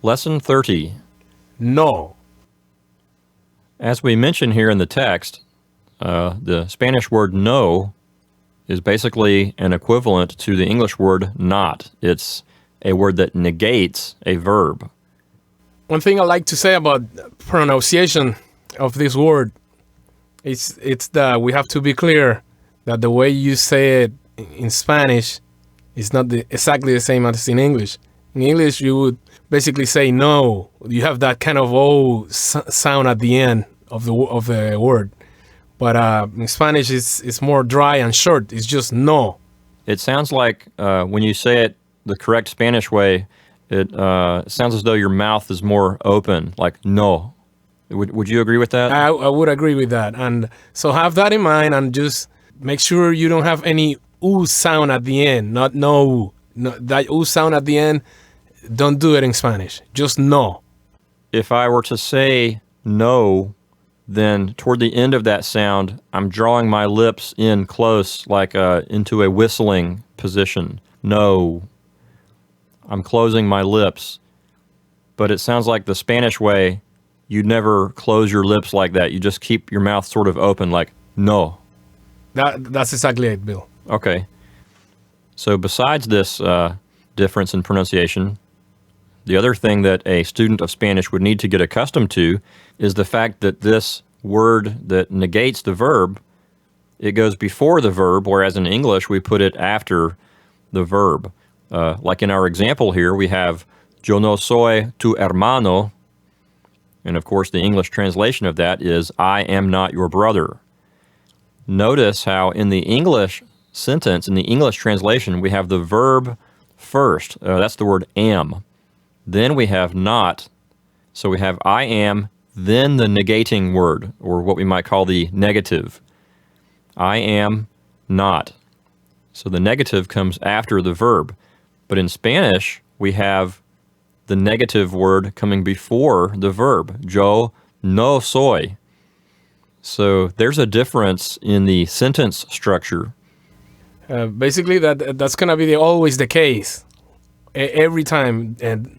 Lesson 30. No. As we mention here in the text, the Spanish word no is basically an equivalent to the English word not. It's a word that negates a verb. One thing I like to say about pronunciation of this word it's that we have to be clear that the way you say it in Spanish is not exactly the same as in English. In English, you would basically say no. You have that kind of O sound at the end of the word. But in Spanish, it's more dry and short. It's just no. It sounds like when you say it the correct Spanish way, it sounds as though your mouth is more open, like no. Would you agree with that? I would agree with that. And so have that in mind and just make sure you don't have any oo sound at the end, not no. No, that oo sound at the end, don't do it in Spanish. Just no. If I were to say no, then toward the end of that sound, I'm drawing my lips in close, like into a whistling position. No. I'm closing my lips. But it sounds like the Spanish way, you never close your lips like that. You just keep your mouth sort of open, like no. That's exactly it, Bill. Okay. So besides this difference in pronunciation, the other thing that a student of Spanish would need to get accustomed to is the fact that this word that negates the verb, it goes before the verb, whereas in English we put it after the verb. Like in our example here, we have yo no soy tu hermano, and of course the English translation of that is I am not your brother. Notice how in the English sentence, in the English translation, we have the verb first. That's the word am. Then we have not. So we have I am, then the negating word, or what we might call the negative. I am not. So the negative comes after the verb. But in Spanish, we have the negative word coming before the verb. Yo no soy. So there's a difference in the sentence structure. Basically, that's going to be always the case. Every time, and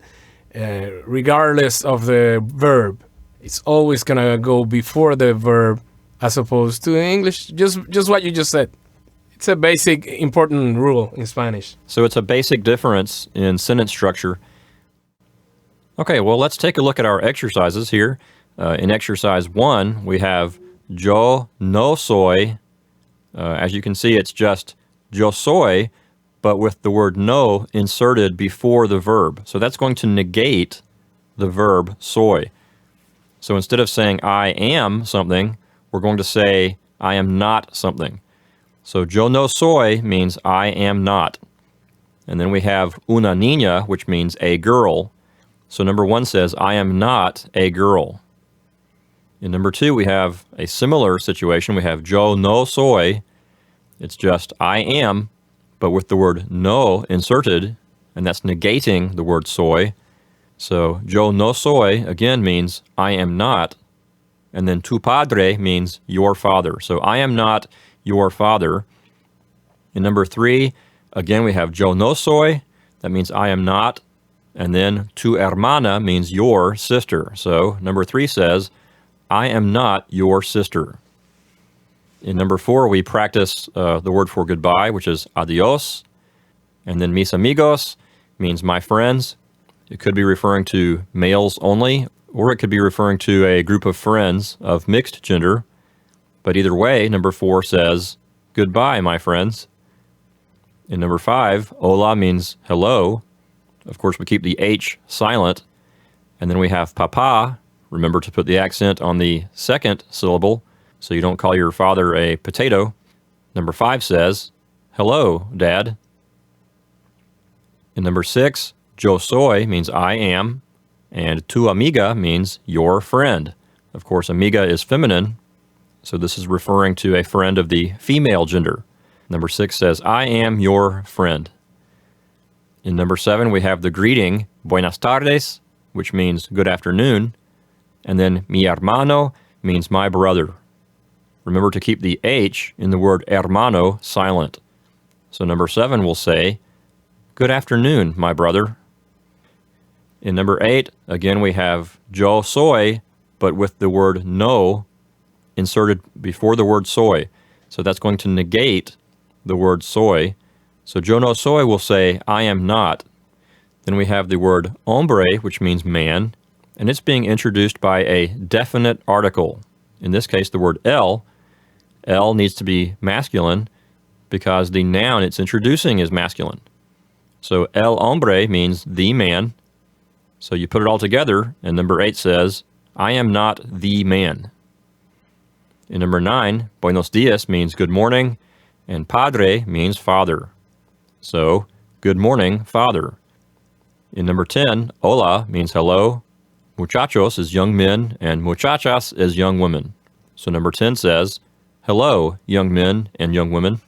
regardless of the verb, it's always going to go before the verb as opposed to in English. Just what you just said. It's a basic, important rule in Spanish. So it's a basic difference in sentence structure. Okay, well, let's take a look at our exercises here. In exercise 1, we have yo no soy. As you can see, it's just yo soy, but with the word no inserted before the verb. So that's going to negate the verb soy. So instead of saying I am something, we're going to say I am not something. So yo no soy means I am not. And then we have una niña, which means a girl. So number 1 says I am not a girl. In number 2, we have a similar situation. We have yo no soy. It's just I am, but with the word no inserted, and that's negating the word soy. So yo no soy, again, means I am not. And then tu padre means your father. So I am not your father. In number 3, again, we have yo no soy. That means I am not. And then tu hermana means your sister. So number 3 says, I am not your sister. In number 4, we practice the word for goodbye, which is adios. And then mis amigos means my friends. It could be referring to males only, or it could be referring to a group of friends of mixed gender. But either way, number 4 says, goodbye, my friends. In number 5, hola means hello. Of course, we keep the H silent. And then we have papa. Remember to put the accent on the second syllable so you don't call your father a potato. Number 5 says, hello, Dad. In number 6, yo soy means I am, and tu amiga means your friend. Of course, amiga is feminine, so this is referring to a friend of the female gender. Number 6 says, I am your friend. In number 7, we have the greeting, buenas tardes, which means good afternoon. And then mi hermano means my brother. Remember to keep the H in the word hermano silent. So number 7 will say, good afternoon, my brother. In number 8, again, we have yo soy, but with the word no inserted before the word soy. So that's going to negate the word soy. So yo no soy will say, I am not. Then we have the word hombre, which means man, and it's being introduced by a definite article. In this case, the word el. El needs to be masculine because the noun it's introducing is masculine. So el hombre means the man. So you put it all together, and number 8 says, I am not the man. In number 9, buenos dias means good morning, and padre means father. So, good morning, father. In number 10, hola means hello, muchachos is young men, and muchachas is young women. So number 10 says, hello, young men and young women.